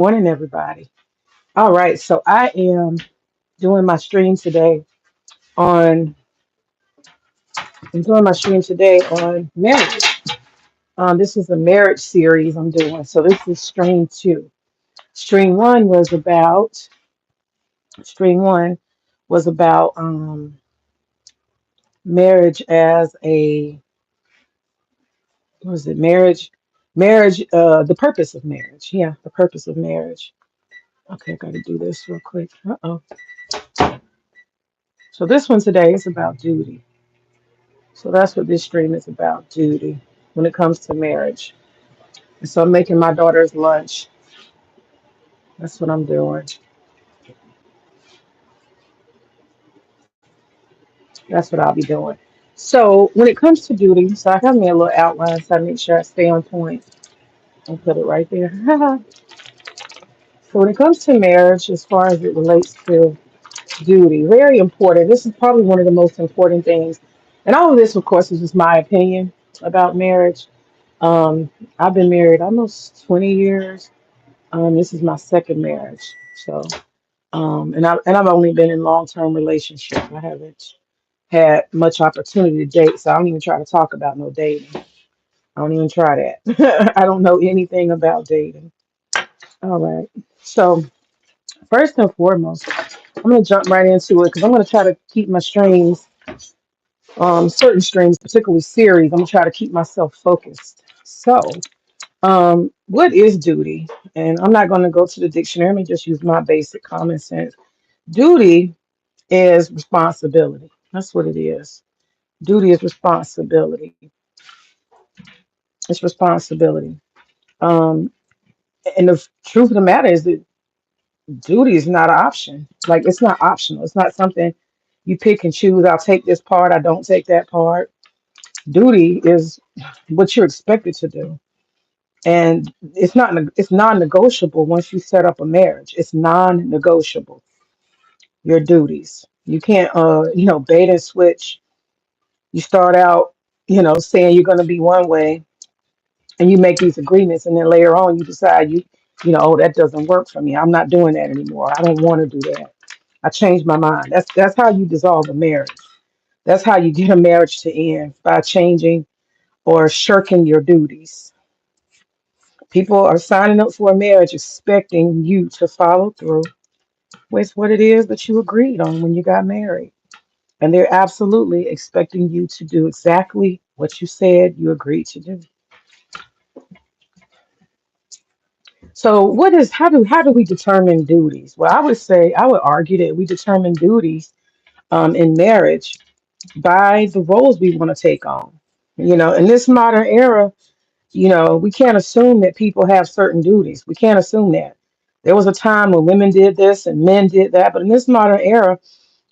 Morning, everybody. All right, so I am doing my stream today on. I'm doing my stream today on marriage. This is a marriage series I'm doing. So this is stream two. Stream one was about. Stream one was about marriage as a. What was it? Marriage. Marriage. The purpose of marriage. Yeah, the purpose of marriage. Okay, I got to do this real quick. Uh-oh. So this one today is about duty. So that's what this stream is about, duty, when it comes to marriage. And so I'm making my daughter's lunch. That's what I'm doing. That's what I'll be doing. So when it comes to duty, so I have me a little outline so I make sure I stay on point and put it right there. So when it comes to marriage, as far as it relates to duty, very important. This is probably one of the most important things. And all of this, of course, is just my opinion about marriage. Um, I've been married almost 20 years. This is my second marriage. So, and I've only been in long-term relationships. I haven't had much opportunity to date, so I don't even try to talk about no dating. I don't even try that. I don't know anything about dating. All right. So, first and foremost, I'm gonna jump right into it because I'm gonna try to keep my streams, certain streams, particularly series. I'm gonna try to keep myself focused. So, what is duty? And I'm not gonna go to the dictionary. Let me just use my basic common sense. Duty is responsibility. That's what it is. Duty is responsibility. It's responsibility. Um, and the truth of the matter is that duty is not an option. Like it's not optional. It's not something you pick and choose. I'll take this part. I don't take that part. Duty is what you're expected to do, and it's non-negotiable. Once you set up a marriage, it's non-negotiable. Your duties. You can't bait and switch. You start out saying you're going to be one way and you make these agreements and then later on you decide oh, that doesn't work for me. I'm not doing that anymore. I don't want to do that. I changed my mind. That's how you dissolve a marriage. That's how you get a marriage to end, by changing or shirking your duties. People are signing up for a marriage expecting you to follow through with what it is that you agreed on when you got married, and they're absolutely expecting you to do exactly what you said you agreed to do. So how do we determine duties? Well, I would argue that we determine duties in marriage by the roles we want to take on. In this modern era, we can't assume that people have certain duties. We can't assume that. There was a time when women did this and men did that, but in this modern era,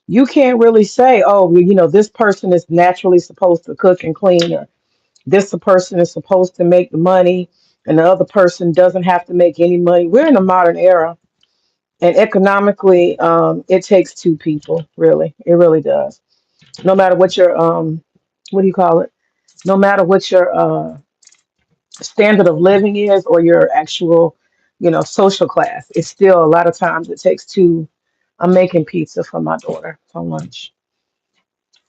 you can't really say, oh, well, this person is naturally supposed to cook and clean, or this person is supposed to make the money and the other person doesn't have to make any money. We're in a modern era, and economically, it takes two people, really. It really does. No matter what your what do you call it? No matter what your standard of living is or your actual, social class, it's still a lot of times it takes two. I'm making pizza for my daughter for lunch.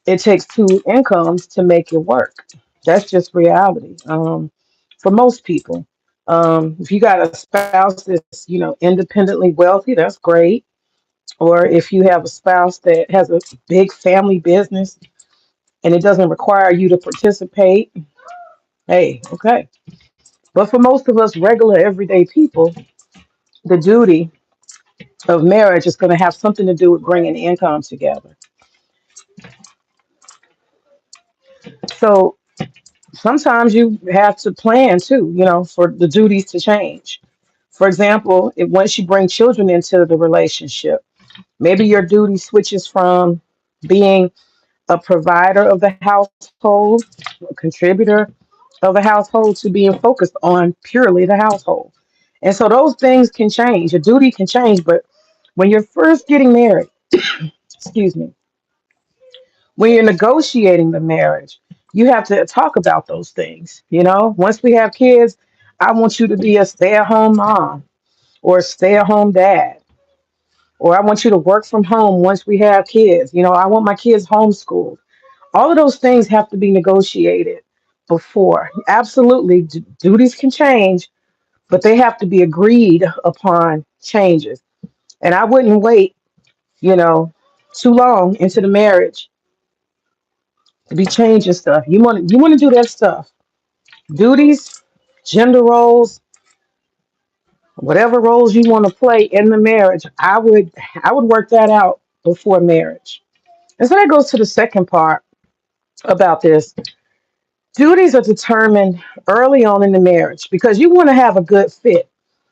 It takes two incomes to make it work. That's just reality. For most people. If you got a spouse that's, independently wealthy, that's great. Or if you have a spouse that has a big family business and it doesn't require you to participate, hey, okay. But for most of us regular everyday people, the duty of marriage is going to have something to do with bringing income together. So sometimes you have to plan too, for the duties to change. For example, once you bring children into the relationship, maybe your duty switches from being a provider of the household, a contributor of the household, to being focused on purely the household. And so those things can change. Your duty can change, but when you're first getting married, excuse me, when you're negotiating the marriage, you have to talk about those things. Once we have kids, I want you to be a stay-at-home mom. or stay at home dad, or I want you to work from home once we have kids. I want my kids homeschooled. All of those things have to be negotiated before. Absolutely, duties can change, but they have to be agreed upon changes. And I wouldn't wait, you know, too long into the marriage to be changing stuff. You want to do that stuff. Duties, gender roles, whatever roles you want to play in the marriage, I would work that out before marriage. And so that goes to the second part about this. Duties are determined early on in the marriage because you want to have a good fit.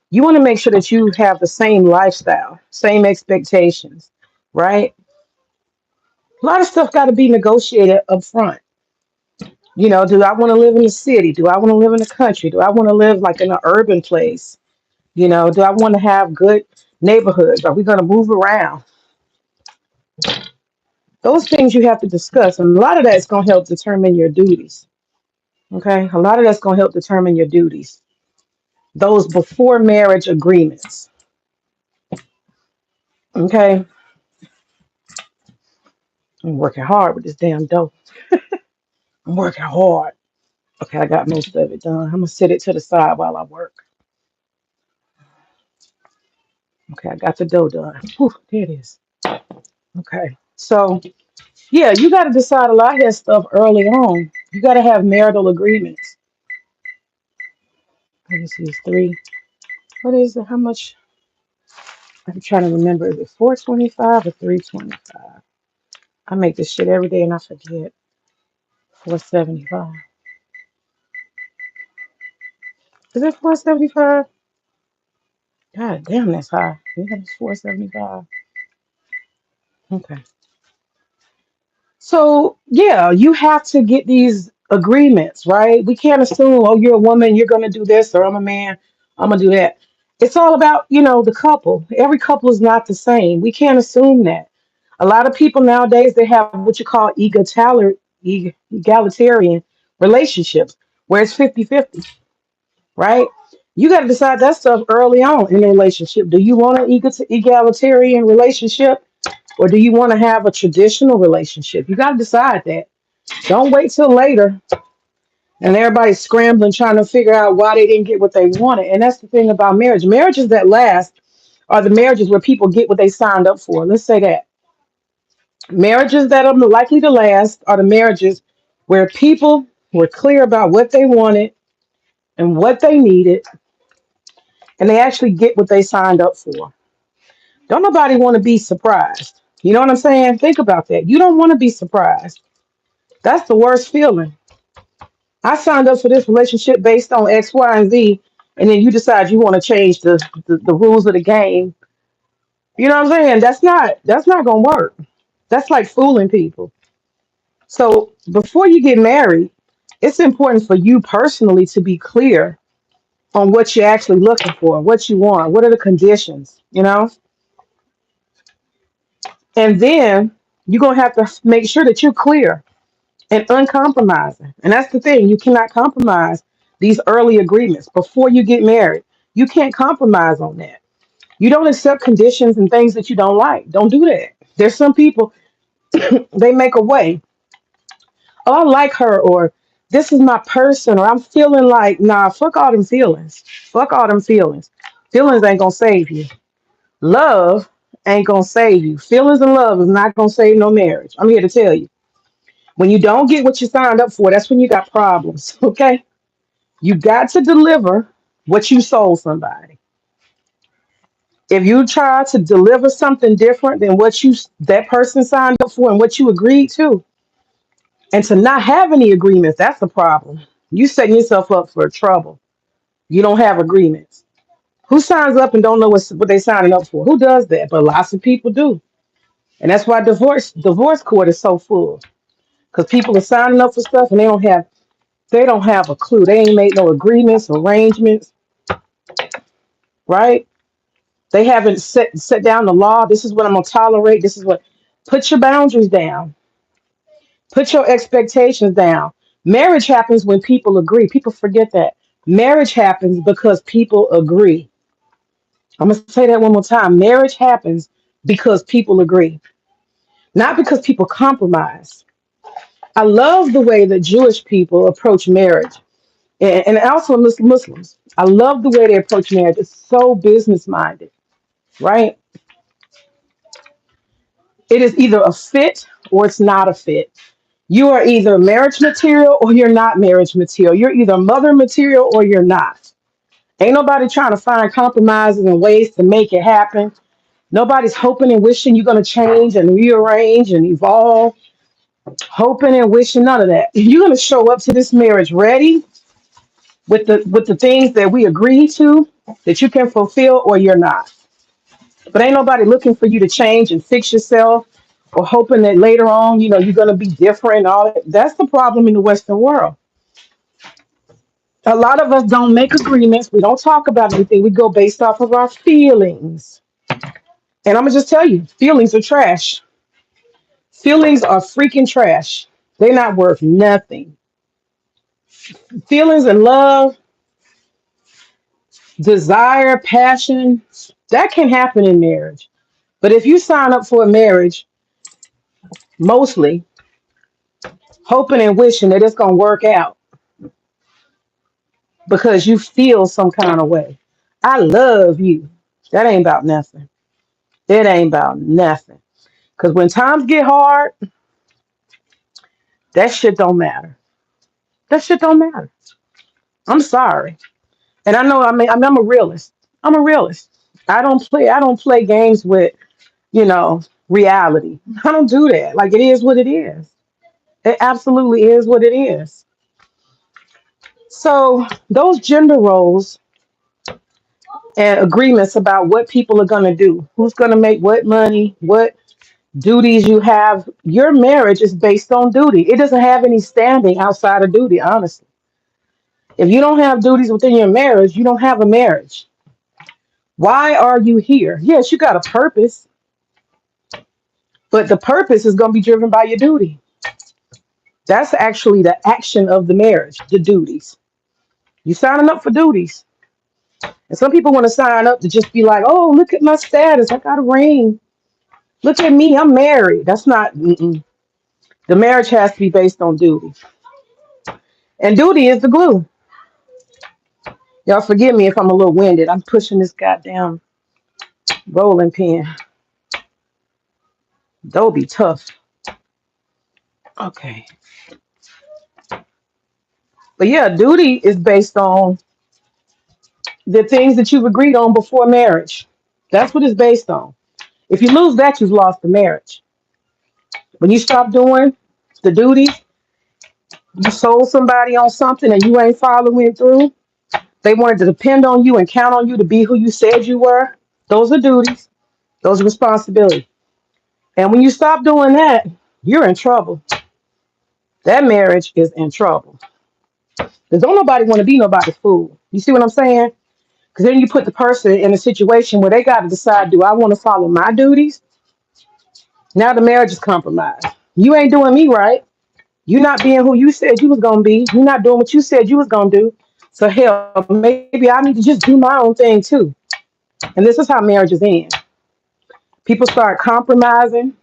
You want to make sure that you have the same lifestyle, same expectations, right? A lot of stuff got to be negotiated up front. Do I want to live in the city? Do I want to live in the country? Do I want to live like in an urban place? Do I want to have good neighborhoods? Are we going to move around? Those things you have to discuss. And a lot of that is going to help determine your duties. Okay. A lot of that's going to help determine your duties. Those before marriage agreements. Okay. I'm working hard with this damn dough. I'm working hard. Okay. I got most of it done. I'm going to sit it to the side while I work. Okay. I got the dough done. Whew, there it is. Okay. So, yeah, you got to decide a lot of that stuff early on. You got to have marital agreements. Let me see. It's three. What is it? How much? I'm trying to remember. Is it 425 or 325? I make this shit every day and I forget. 475. Is it 475? God damn, that's high. Yeah, it's 475. Okay. So, yeah, you have to get these agreements, right? We can't assume, oh, you're a woman, you're going to do this, or I'm a man, I'm going to do that. It's all about, the couple. Every couple is not the same. We can't assume that. A lot of people nowadays, they have what you call egalitarian relationships, where it's 50-50, right? You got to decide that stuff early on in the relationship. Do you want an egalitarian relationship? Or do you want to have a traditional relationship? You got to decide that. Don't wait till later and everybody's scrambling trying to figure out why they didn't get what they wanted. And that's the thing about marriage. Marriages that last are the marriages where people get what they signed up for. Let's say that. Marriages that are likely to last are the marriages where people were clear about what they wanted and what they needed, and they actually get what they signed up for. Don't nobody want to be surprised. You know what I'm saying? Think about that. You don't want to be surprised. That's the worst feeling. I signed up for this relationship based on X, Y, and Z, and then you decide you want to change the rules of the game. You know what I'm saying? That's not gonna work. That's like fooling people. So before you get married, it's important for you personally to be clear on what you're actually looking for, what you want, what are the conditions, and then you're gonna have to make sure that you're clear and uncompromising. And that's the thing. You cannot compromise these early agreements before you get married. You can't compromise on that. You don't accept conditions and things that you don't like. Don't do that. There's some people, they make a way. Oh, I like her, or this is my person, or I'm feeling like, nah, fuck all them feelings. Fuck all them feelings. Feelings ain't gonna save you. Love ain't gonna save you. Feelings and love is not gonna save no marriage. I'm here to tell you. When you don't get what you signed up for, that's when you got problems. Okay? You got to deliver what you sold somebody. If you try to deliver something different than what you that person signed up for and what you agreed to, and to not have any agreements, that's the problem. You setting yourself up for trouble. You don't have agreements. Who signs up and don't know what they signing up for? Who does that? But lots of people do. And that's why divorce court is so full. Because people are signing up for stuff and they don't have a clue. They ain't made no agreements, arrangements, right? They haven't set down the law. This is what I'm gonna tolerate. This is what. Put your boundaries down. Put your expectations down. Marriage happens when people agree. People forget that. Marriage happens because people agree. I'm going to say that one more time. Marriage happens because people agree, not because people compromise. I love the way that Jewish people approach marriage, and also Muslims. I love the way they approach marriage. It's so business minded, right? It is either a fit or it's not a fit. You are either marriage material or you're not marriage material. You're either mother material or you're not. Ain't nobody trying to find compromises and ways to make it happen. Nobody's hoping and wishing you're going to change and rearrange and evolve. Hoping and wishing none of that. You're going to show up to this marriage ready with the things that we agree to that you can fulfill or you're not. But ain't nobody looking for you to change and fix yourself or hoping that later on, you're going to be different and all that. That's the problem in the Western world. A lot of us don't make agreements. We don't talk about anything. We go based off of our feelings. And I'm going to just tell you, feelings are trash. Feelings are freaking trash. They're not worth nothing. Feelings and love, desire, passion, that can happen in marriage. But if you sign up for a marriage, mostly hoping and wishing that it's going to work out because you feel some kind of way. I love you. That ain't about nothing. It ain't about nothing. Because when times get hard, that shit don't matter. That shit don't matter. I'm sorry. And I know I'm a realist. I'm a realist. I don't play games with, you know, reality. I don't do that. Like it is what it is. It absolutely is what it is. So those gender roles and agreements about what people are going to do, who's going to make what money, what duties you have, your marriage is based on duty. It doesn't have any standing outside of duty, honestly. If you don't have duties within your marriage, you don't have a marriage. Why are you here? Yes, you got a purpose, but the purpose is going to be driven by your duty. That's actually the action of the marriage, the duties. You signing up for duties. And some people want to sign up to just be like, oh, look at my status. I got a ring. Look at me. I'm married. That's not, mm-mm. The marriage has to be based on duty. And duty is the glue. Y'all forgive me if I'm a little winded. I'm pushing this goddamn rolling pin. That'll be tough. Okay. But yeah, duty is based on the things that you've agreed on before marriage. That's what it's based on. If you lose that, you've lost the marriage. When you stop doing the duty, you sold somebody on something and you ain't following through. They wanted to depend on you and count on you to be who you said you were. Those are duties. Those are responsibilities. And when you stop doing that, you're in trouble. That marriage is in trouble. Because don't nobody want to be nobody's fool. You see what I'm saying? Because then you put the person in a situation where they got to decide, do I want to follow my duties? Now the marriage is compromised. You ain't doing me right. You're not being who you said you was going to be. You're not doing what you said you was going to do. So hell, maybe I need to just do my own thing too. And this is how marriages end. People start compromising,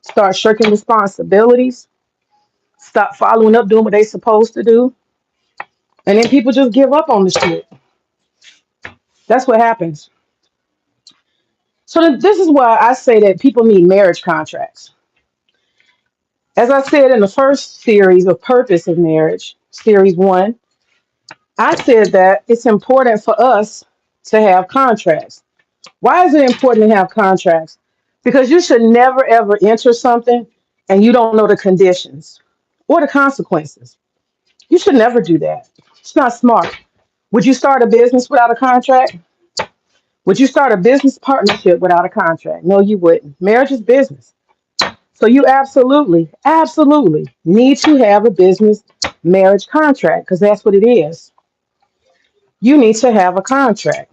start shirking responsibilities, stop following up doing what they supposed to do. And then people just give up on the shit. That's what happens. So this is why I say that people need marriage contracts. As I said in the first series of Purpose of Marriage, series 1, I said that it's important for us to have contracts. Why is it important to have contracts? Because you should never ever enter something and you don't know the conditions or the consequences. You should never do that. It's not smart. Would you start a business without a contract? Would you start a business partnership without a contract? No, you wouldn't. Marriage is business. So you absolutely, absolutely need to have a business marriage contract because that's what it is. You need to have a contract.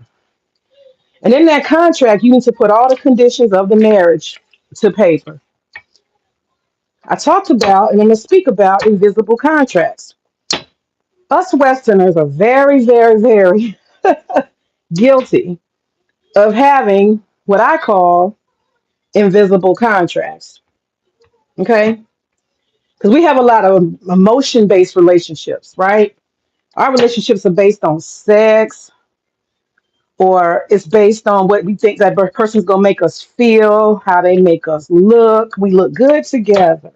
And in that contract, you need to put all the conditions of the marriage to paper. I talked about, and I'm going to speak about invisible contracts. Us Westerners are very, very, very guilty of having what I call invisible contracts. Okay. Because we have a lot of emotion based relationships, right? Our relationships are based on sex, or it's based on what we think that person's going to make us feel, how they make us look. We look good together.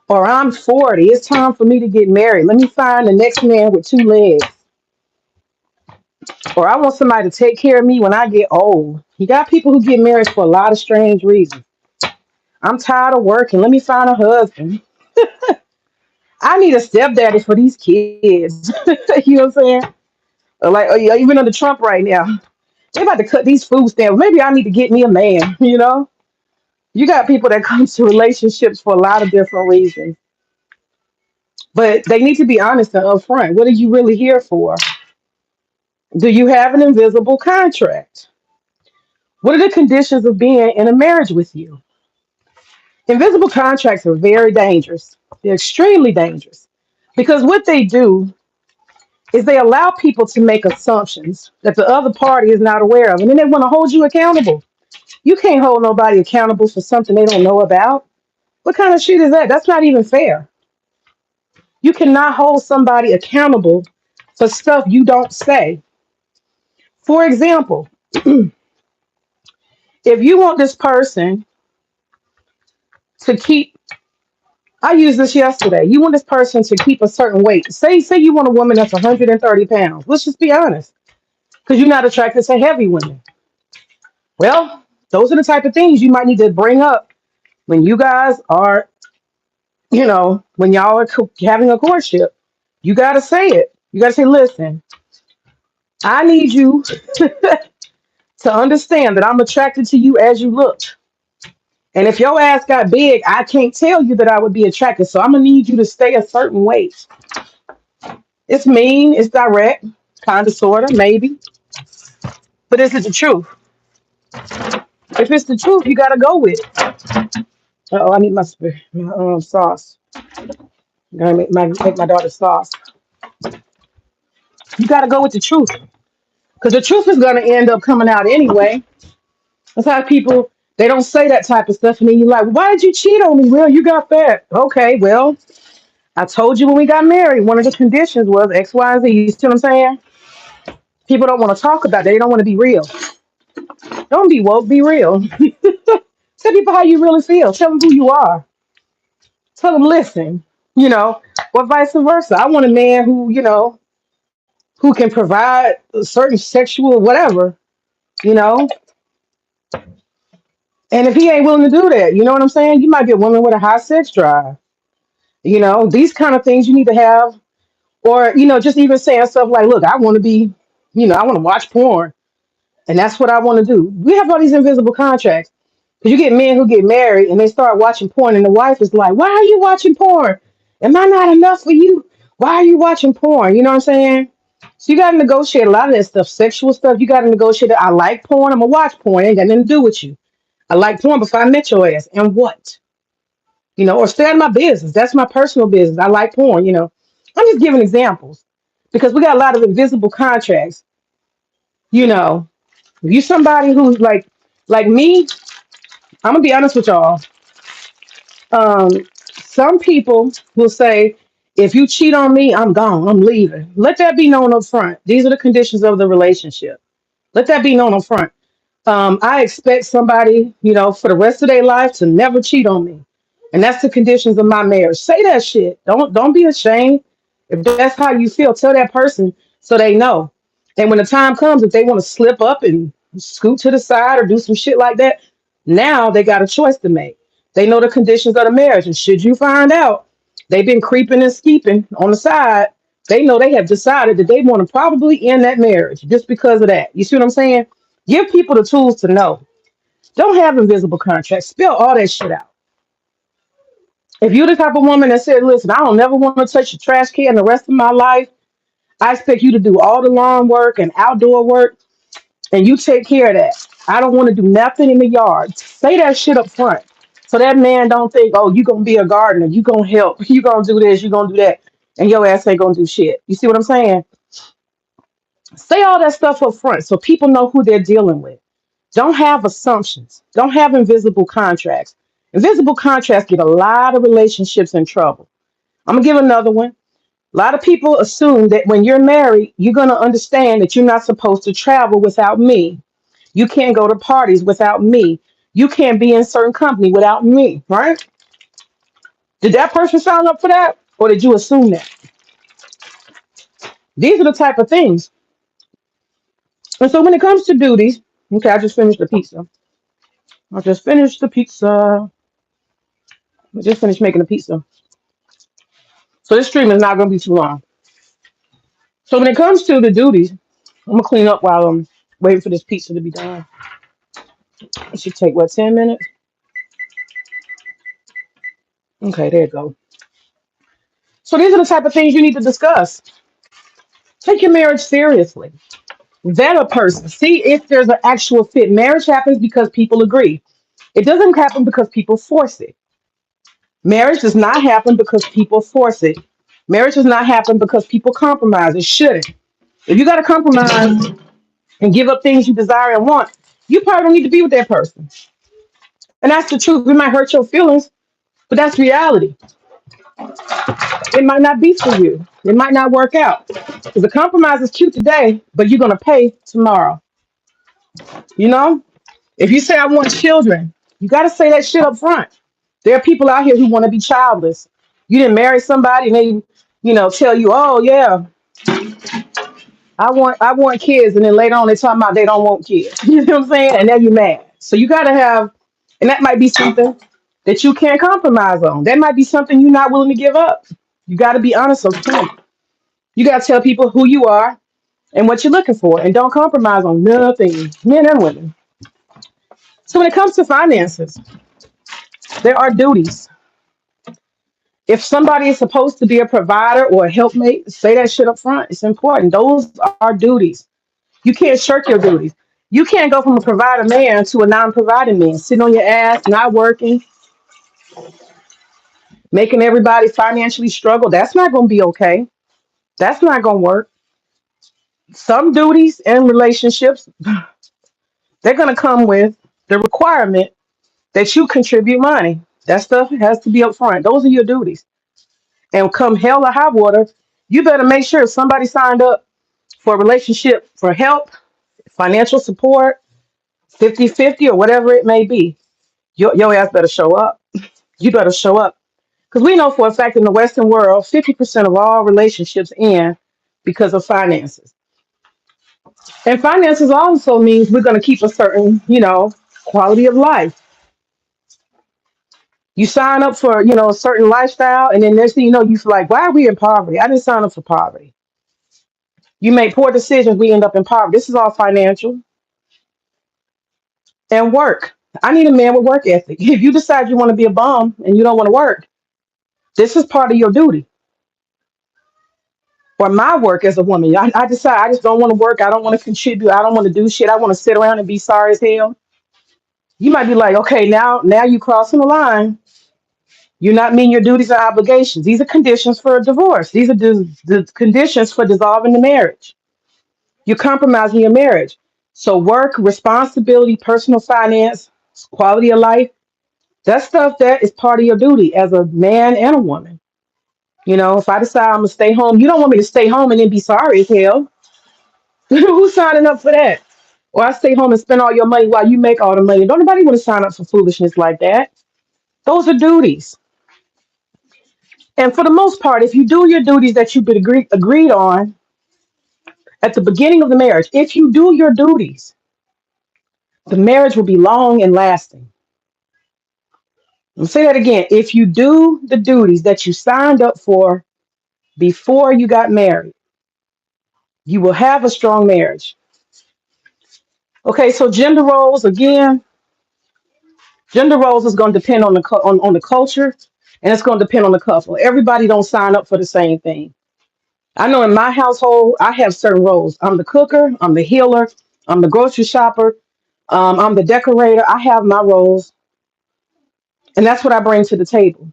Or I'm 40. It's time for me to get married. Let me find the next man with two legs. Or I want somebody to take care of me when I get old. You got people who get married for a lot of strange reasons. I'm tired of working. Let me find a husband. I need a stepdaddy for these kids. You know what I'm saying? Like, oh, yeah, even under Trump right now, they about to cut these food stamps. Maybe I need to get me a man. You know, you got people that come to relationships for a lot of different reasons, but they need to be honest and upfront. What are you really here for? Do you have an invisible contract? What are the conditions of being in a marriage with you? Invisible contracts are very dangerous. They're extremely dangerous because what they do is they allow people to make assumptions that the other party is not aware of, and then they want to hold you accountable. You can't hold nobody accountable for something they don't know about. What kind of shit is that? That's not even fair. You cannot hold somebody accountable for stuff you don't say. For example, if you want this person to keep, I used this yesterday. You want this person to keep a certain weight. Say you want a woman that's 130 pounds. Let's just be honest, because you're not attracted to heavy women. Well, those are the type of things you might need to bring up when you guys are, when y'all are having a courtship. You got to say it. You got to say, listen, I need you to understand that I'm attracted to you as you look. And if your ass got big, I can't tell you that I would be attracted. So I'm going to need you to stay a certain weight. It's mean, it's direct, kind of, sort of, maybe. But is it the truth? If it's the truth, you got to go with it. Oh, I need my sauce. I'm going to make my daughter sauce. You got to go with the truth. Because the truth is going to end up coming out anyway. That's how people, they don't say that type of stuff. And then you're like, why did you cheat on me? Well, you got fat. Okay, well, I told you when we got married, one of the conditions was X, Y, and Z. You see what I'm saying? People don't want to talk about that. They don't want to be real. Don't be woke, be real. Tell people how you really feel. Tell them who you are. Tell them, listen, you know, or vice versa. I want a man who can provide a certain sexual whatever, you know. And if he ain't willing to do that, you know what I'm saying? You might get a woman with a high sex drive. These kind of things you need to have. Or, just even saying stuff like, look, I want to be, I want to watch porn. And that's what I want to do. We have all these invisible contracts. Because you get men who get married and they start watching porn, and the wife is like, why are you watching porn? Am I not enough for you? Why are you watching porn? You know what I'm saying? So you got to negotiate a lot of that stuff, sexual stuff. You got to negotiate it. I like porn. I'm going to watch porn. It ain't got nothing to do with you. I like porn before I met your ass. And what? Or stay out of my business. That's my personal business. I like porn. I'm just giving examples because we got a lot of invisible contracts. If you somebody who's like me, I'm gonna be honest with y'all. Um, some people will say, if you cheat on me, I'm gone. I'm leaving. Let that be known up front. These are the conditions of the relationship. Let that be known up front. I expect somebody, for the rest of their life to never cheat on me. And that's the conditions of my marriage. Say that shit. Don't be ashamed. If that's how you feel, tell that person so they know. And when the time comes, if they want to slip up and scoot to the side or do some shit like that, now they got a choice to make. They know the conditions of the marriage. And should you find out they've been creeping and skeeping on the side, they know they have decided that they want to probably end that marriage just because of that. You see what I'm saying? Give people the tools to know. Don't have invisible contracts. Spill all that shit out. If you're the type of woman that said, listen, I don't never want to touch the trash can the rest of my life, I expect you to do all the lawn work and outdoor work, and you take care of that. I don't want to do nothing in the yard. Say that shit up front. So that man don't think, oh, you going to be a gardener. You going to help. You going to do this. You going to do that. And your ass ain't going to do shit. You see what I'm saying? Say all that stuff up front so people know who they're dealing with. Don't have assumptions. Don't have invisible contracts. Invisible contracts get a lot of relationships in trouble. I'm gonna give another one. A lot of people assume that when you're married, you're gonna understand that you're not supposed to travel without me. You can't go to parties without me. You can't be in certain company without me, right? Did that person sign up for that? Or did you assume that? These are the type of things. And so when it comes to duties, okay, I just finished the pizza. I just finished the pizza. I just finished making the pizza. So this stream is not going to be too long. So when it comes to the duties, I'm going to clean up while I'm waiting for this pizza to be done. It should take, what, 10 minutes? Okay, there you go. So these are the type of things you need to discuss. Take your marriage seriously. Vet a person. See if there's an actual fit. Marriage happens because people agree. It doesn't happen because people force it. Marriage does not happen because people force it. Marriage does not happen because people compromise. It shouldn't. If you got to compromise and give up things you desire and want, you probably don't need to be with that person. And that's the truth. It might hurt your feelings, but that's reality. It might not be for you. It might not work out. Because the compromise is cute today, but you're going to pay tomorrow. You know? If you say, I want children, you got to say that shit up front. There are people out here who want to be childless. You didn't marry somebody and they, tell you, oh, yeah, I want kids. And then later on, they talking about they don't want kids. You know what I'm saying? And then you're mad. So you got to have, and that might be something that you can't compromise on. That might be something you're not willing to give up. You got to be honest up front. You got to tell people who you are and what you're looking for, and don't compromise on nothing, men and women. So when it comes to finances, there are duties. If somebody is supposed to be a provider or a helpmate, say that shit up front. It's important. Those are duties. You can't shirk your duties. You can't go from a provider man to a non-providing man, sitting on your ass, not working, making everybody financially struggle. That's not going to be okay. That's not going to work. Some duties and relationships, they're going to come with the requirement that you contribute money. That stuff has to be upfront. Those are your duties. And come hell or high water, you better make sure somebody signed up for a relationship for help, financial support, 50-50 or whatever it may be. Your ass better show up. You better show up. Because we know for a fact in the Western world, 50% of all relationships end because of finances. And finances also means we're going to keep a certain, quality of life. You sign up for, a certain lifestyle, and then next thing you know, you feel like, why are we in poverty? I didn't sign up for poverty. You make poor decisions, we end up in poverty. This is all financial and work. I need a man with work ethic. If you decide you want to be a bum and you don't want to work, this is part of your duty or my work as a woman. I decide I just don't want to work. I don't want to contribute. I don't want to do shit. I want to sit around and be sorry as hell. You might be like, okay, now you crossing the line. You're not meeting your duties and obligations. These are conditions for a divorce. These are the conditions for dissolving the marriage. You're compromising your marriage. So work, responsibility, personal finance, quality of life, that stuff that is part of your duty as a man and a woman. If I decide I'm gonna stay home, you don't want me to stay home and then be sorry as hell. Who's signing up for that? Or I stay home and spend all your money while you make all the money. Don't nobody want to sign up for foolishness like that. Those are duties. And for the most part, if you do your duties that you've been agreed on at the beginning of the marriage, if you do your duties, the marriage will be long and lasting. I'll say that again. If you do the duties that you signed up for before you got married, you will have a strong marriage. Okay, so gender roles again. Gender roles is going to depend on on the culture, and it's going to depend on the couple. Everybody don't sign up for the same thing. I know in my household, I have certain roles. I'm the cooker, I'm the healer, I'm the grocery shopper, I'm the decorator. I have my roles, and that's what I bring to the table.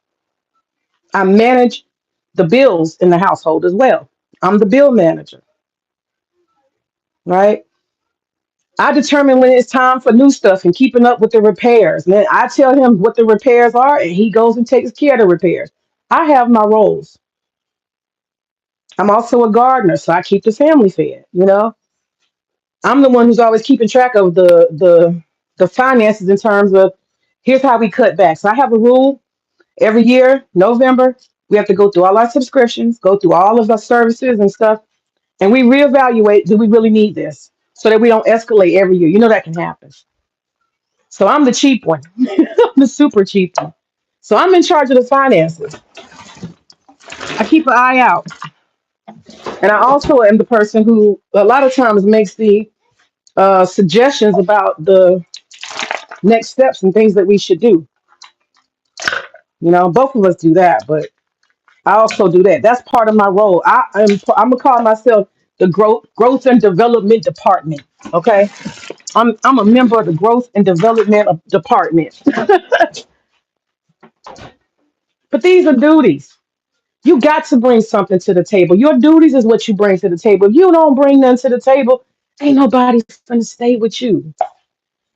I manage the bills in the household as well. I'm the bill manager. right? I determine when it's time for new stuff and keeping up with the repairs. And then I tell him what the repairs are, and he goes and takes care of the repairs. I have my roles. I'm also a gardener, so I keep the family fed. I'm the one who's always keeping track of the finances in terms of here's how we cut back. So I have a rule every year, November, we have to go through all our subscriptions, go through all of our services and stuff, and we reevaluate, do we really need this? So that we don't escalate every year. You know that can happen. So I'm the cheap one. I'm the super cheap one. So I'm in charge of the finances. I keep an eye out. And I also am the person who a lot of times makes the suggestions about the next steps and things that we should do. Both of us do that, but I also do that. That's part of my role. I'm gonna call myself the growth and development department. Okay, I'm a member of the growth and development department. But these are duties. You got to bring something to the table. Your duties is what you bring to the table. If you don't bring none to the table, ain't nobody gonna stay with you.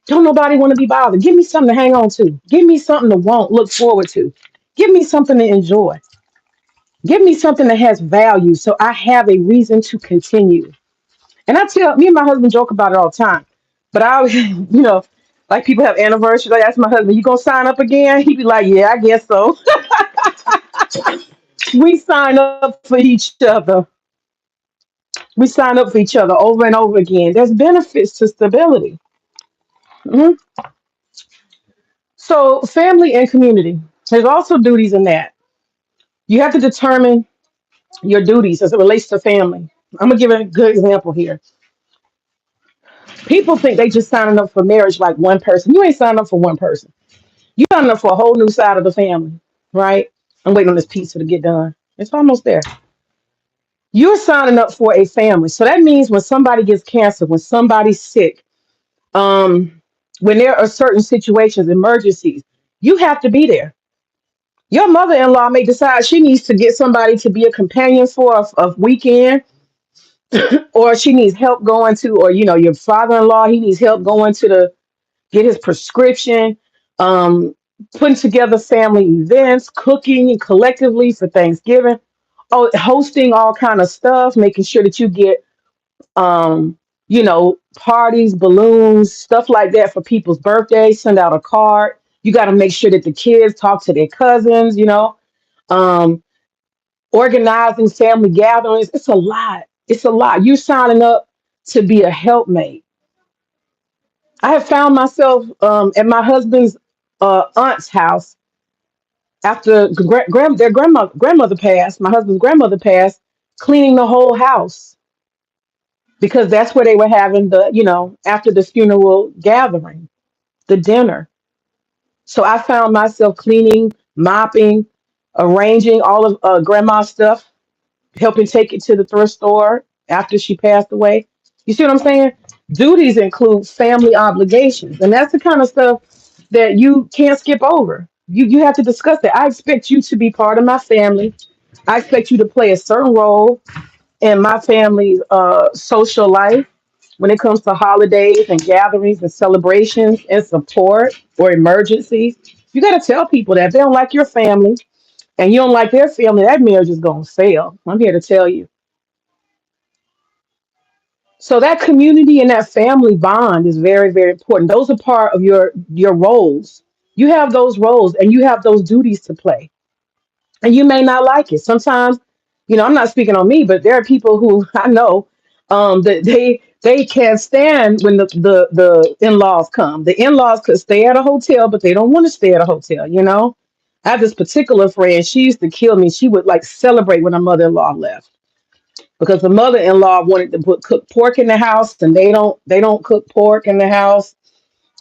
Don't nobody want to be bothered. Give me something to hang on to. Give me something to want, look forward to. Give me something to enjoy. Give me something that has value so I have a reason to continue. And I tell me and my husband joke about it all the time. But I always, like people have anniversaries. I ask my husband, you gonna sign up again? He'd be like, yeah, I guess so. We sign up for each other. We sign up for each other over and over again. There's benefits to stability. Mhm. So family and community. There's also duties in that. You have to determine your duties as it relates to family. I'm gonna give a good example here. People think they just signing up for marriage like one person. You ain't signing up for one person. You signing up for a whole new side of the family, right? I'm waiting on this pizza to get done. It's almost there. You're signing up for a family. So that means when somebody gets cancer, when somebody's sick, um, when there are certain situations, emergencies, you have to be there. Your mother-in-law may decide she needs to get somebody to be a companion for a weekend, or she needs help going to, or your father-in-law, he needs help going to the get his prescription, um, putting together family events, cooking collectively for Thanksgiving, hosting all kind of stuff, making sure that you get parties, balloons, stuff like that for people's birthdays, send out a card. You got to make sure that the kids talk to their cousins, um, organizing family gatherings. It's a lot. It's a lot. You signing up to be a helpmate. I have found myself at my husband's aunt's house after their grandmother passed. My husband's grandmother passed, cleaning the whole house because that's where they were having the after the funeral gathering, the dinner. So I found myself cleaning, mopping, arranging all of grandma's stuff, helping take it to the thrift store after she passed away. You see what I'm saying? Duties include family obligations, and that's the kind of stuff that you can't skip over. You have to discuss that. I expect you to be part of my family. I expect you to play a certain role in my family's social life when it comes to holidays and gatherings and celebrations and support or emergencies. You got to tell people that if they don't like your family and you don't like their family, that marriage is going to fail. I'm here to tell you. So that community and that family bond is very, very important. Those are part of your roles. You have those roles and you have those duties to play. And you may not like it. Sometimes, I'm not speaking on me, but there are people who I know that they can't stand when the in-laws come. The in-laws could stay at a hotel, but they don't want to stay at a hotel. I have this particular friend, she used to kill me. She would like celebrate when her mother-in-law left because the mother-in-law wanted to cook pork in the house, and they don't cook pork in the house.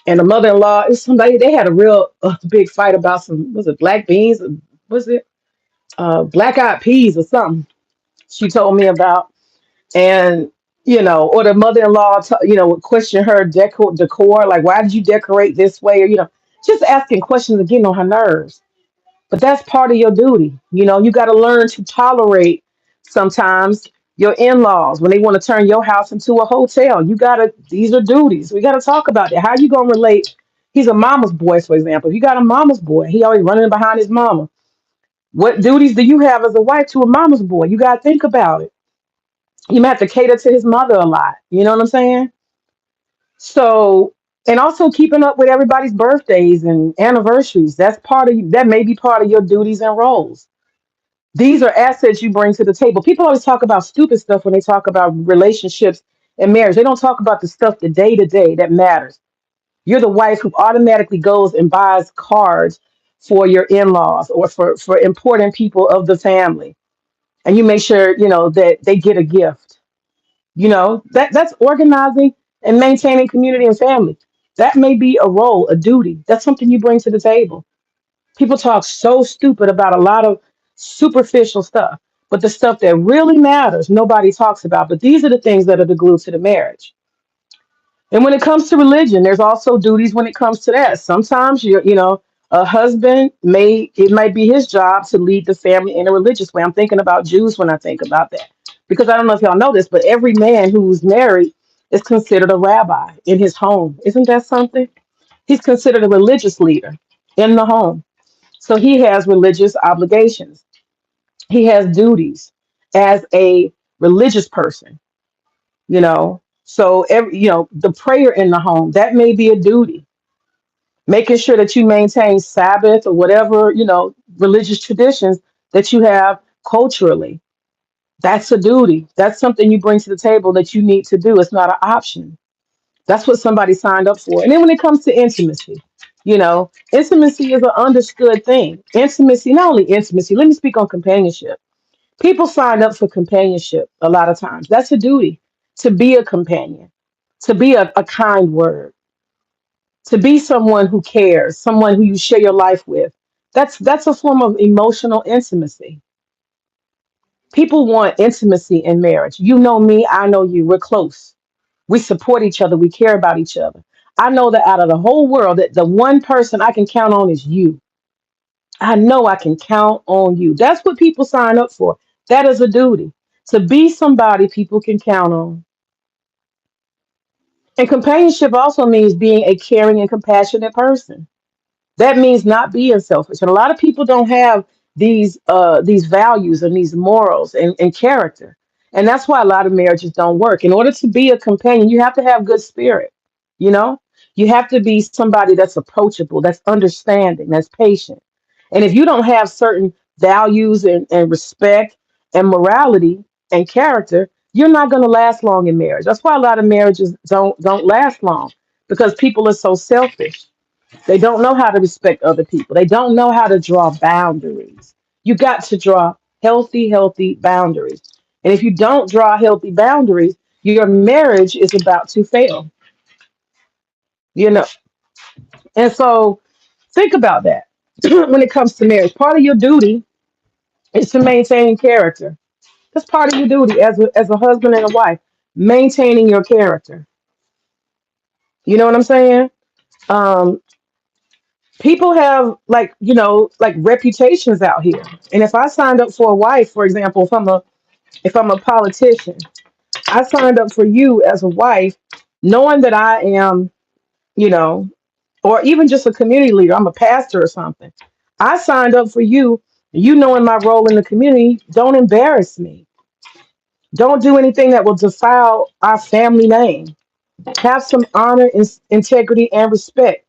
And the mother-in-law is somebody they had a real big fight about some was it black beans? Was it black eyed peas or something? She told me about, and or the mother-in-law, would question her decor, like why did you decorate this way, or just asking questions and getting on her nerves. But that's part of your duty. You got to learn to tolerate sometimes Your in-laws, when they want to turn your house into a hotel, you gotta, these are duties. We gotta talk about that. How you gonna relate? He's a mama's boy, for example. If you got a mama's boy, he always running behind his mama. What duties do you have as a wife to a mama's boy? You gotta think about it. You might have to cater to his mother a lot. You know what I'm saying? So, and also keeping up with everybody's birthdays and anniversaries. That's part of, that may be part of your duties and roles. These are assets you bring to the table. People always talk about stupid stuff when they talk about relationships and marriage. They don't talk about the stuff the day to day that matters. You're the wife who automatically goes and buys cards for your in-laws or for important people of the family. And you make sure, that they get a gift. That's organizing and maintaining community and family. That may be a role, a duty. That's something you bring to the table. People talk so stupid about a lot of superficial stuff, but the stuff that really matters, nobody talks about. But these are the things that are the glue to the marriage. And when it comes to religion, there's also duties when it comes to that. Sometimes a husband it might be his job to lead the family in a religious way. I'm thinking about Jews when I think about that. Because I don't know if y'all know this, but every man who's married is considered a rabbi in his home. Isn't that something? He's considered a religious leader in the home. So he has religious obligations. He has duties as a religious person, So the prayer in the home, that may be a duty. Making sure that you maintain Sabbath or whatever, religious traditions that you have culturally. That's a duty. That's something you bring to the table that you need to do. It's not an option. That's what somebody signed up for. And then when it comes to intimacy, intimacy is an understood thing. Intimacy, not only intimacy, let me speak on companionship. People sign up for companionship a lot of times. That's a duty to be a companion, to be a kind word, to be someone who cares, someone who you share your life with. That's a form of emotional intimacy. People want intimacy in marriage. You know me, I know you. We're close. We support each other. We care about each other. I know that out of the whole world, that the one person I can count on is you. I know I can count on you. That's what people sign up for. That is a duty. To be somebody people can count on. And companionship also means being a caring and compassionate person. That means not being selfish. And a lot of people don't have these values and these morals and character. And that's why a lot of marriages don't work. In order to be a companion, you have to have good spirit. You know, you have to be somebody that's approachable, that's understanding, that's patient. And if you don't have certain values and respect and morality and character, you're not going to last long in marriage. That's why a lot of marriages don't last long, because people are so selfish. They don't know how to respect other people. They don't know how to draw boundaries. You got to draw healthy boundaries. And if you don't draw healthy boundaries, your marriage is about to fail. You know. And so think about that when it comes to marriage. Part of your duty is to maintain character. That's part of your duty as a husband and a wife, maintaining your character. You know what I'm saying? Um, People have like reputations out here. And if I signed up for a wife, for example, if I'm a politician, I signed up for you as a wife, knowing that I am, you know, or even just a community leader, I'm a pastor or something. I signed up for you, you knowing my role in the community. Don't embarrass me. Don't do anything that will defile our family name. Have some honor, integrity, and respect.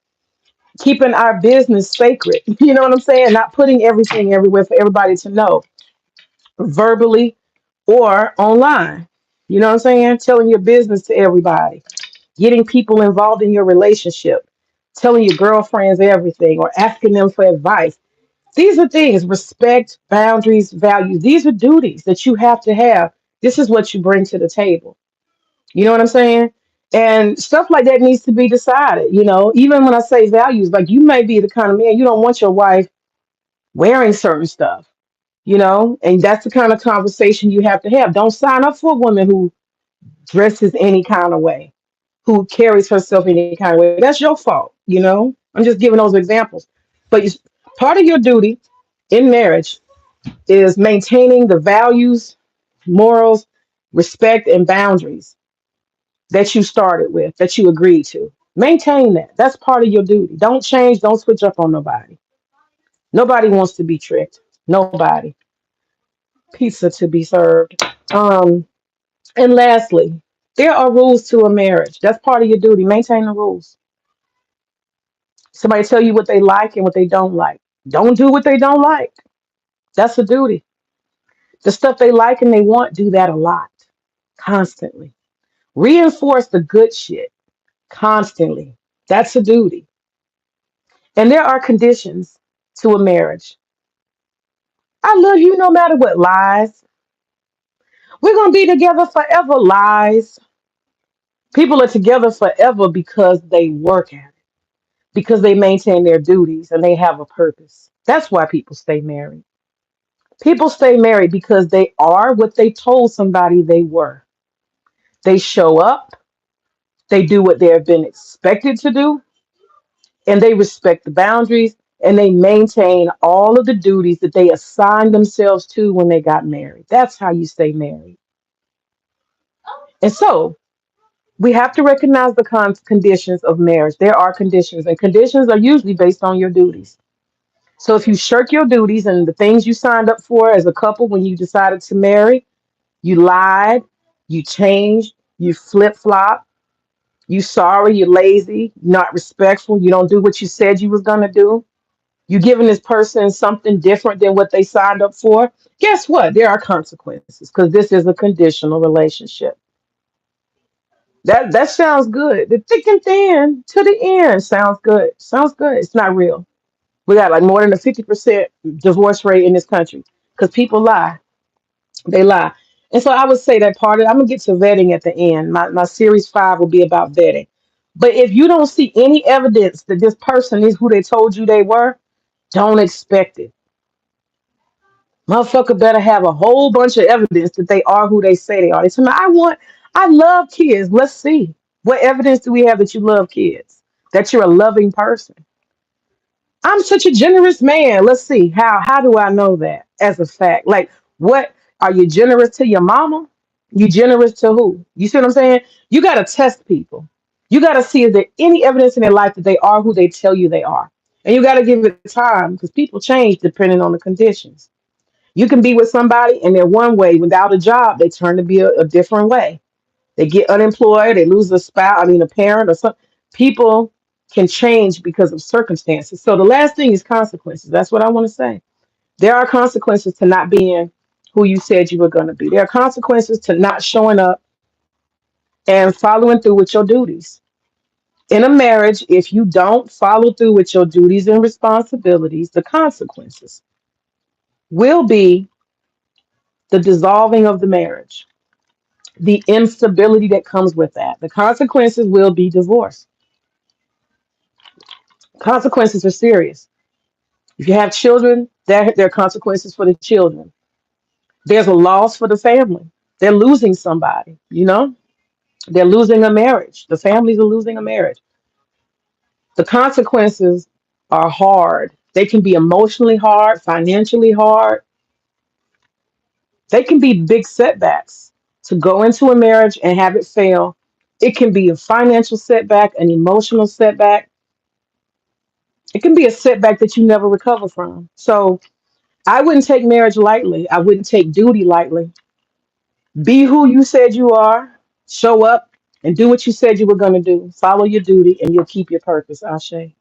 Keeping our business sacred. You know what I'm saying? Not putting everything everywhere for everybody to know, verbally or online. You know what I'm saying? Telling your business to everybody, getting people involved in your relationship, telling your girlfriends everything or asking them for advice. These are things, respect, boundaries, values. These are duties that you have to have. This is what you bring to the table. You know what I'm saying? And stuff like that needs to be decided. Even when I say values, like you may be the kind of man you don't want your wife wearing certain stuff, and that's the kind of conversation you have to have. Don't sign up for a woman who dresses any kind of way, who carries herself in any kind of way. That's your fault. I'm just giving those examples. But part of your duty in marriage is maintaining the values, morals, respect and boundaries that you started with, that you agreed to. Maintain that. That's part of your duty. Don't change, don't switch up on nobody. Nobody wants to be tricked. Nobody. Pizza to be served. Um, and lastly, there are rules to a marriage. That's part of your duty. Maintain the rules. Somebody tell you what they like and what they don't like. Don't do what they don't like. That's a duty. The stuff they like and they want, do that a lot, constantly. Reinforce the good shit constantly. That's a duty. And there are conditions to a marriage. I love you no matter what. Lies. We're going to be together forever. Lies. People are together forever because they work at it, because they maintain their duties and they have a purpose. That's why people stay married. People stay married because they are what they told somebody they were. They show up, they do what they have been expected to do, and they respect the boundaries and they maintain all of the duties that they assigned themselves to when they got married. That's how you stay married. And so we have to recognize the conditions of marriage. There are conditions, and conditions are usually based on your duties. So if you shirk your duties and the things you signed up for as a couple when you decided to marry, you lied, you changed, you flip flop, you sorry, you're lazy, not respectful, you don't do what you said you was gonna do, you giving this person something different than what they signed up for, guess what? There are consequences because this is a conditional relationship. That sounds good. The thick and thin to the end sounds good. Sounds good. It's not real. We got like more than a 50% divorce rate in this country because people lie. They lie. And so I would say that part of I'm gonna get to vetting at the end. My series 5 will be about vetting. But if you don't see any evidence that this person is who they told you they were, don't expect it. Motherfucker better have a whole bunch of evidence that they are who they say they are. They tell me, I love kids. Let's see. What evidence do we have that you love kids? That you're a loving person? I'm such a generous man. Let's see. How do I know that as a fact? Like, what are you generous to your mama? You generous to who? You see what I'm saying? You gotta test people. You gotta see is there any evidence in their life that they are who they tell you they are. And you gotta give it time because people change depending on the conditions. You can be with somebody and they're one way without a job, they turn to be a different way. They get unemployed, they lose a spouse, a parent or something. People can change because of circumstances. So the last thing is consequences. That's what I want to say. There are consequences to not being who you said you were going to be. There are consequences to not showing up and following through with your duties. In a marriage, if you don't follow through with your duties and responsibilities, the consequences will be the dissolving of the marriage, the instability that comes with that. The consequences will be divorce. Consequences are serious. If you have children, there are consequences for the children. There's a loss for the family. They're losing somebody, They're losing a marriage. The families are losing a marriage. The consequences are hard. They can be emotionally hard, financially hard. They can be big setbacks to go into a marriage and have it fail. It can be a financial setback, an emotional setback. It can be a setback that you never recover from. So I wouldn't take marriage lightly. I wouldn't take duty lightly. Be who you said you are. Show up and do what you said you were going to do. Follow your duty and you'll keep your purpose, Ashe.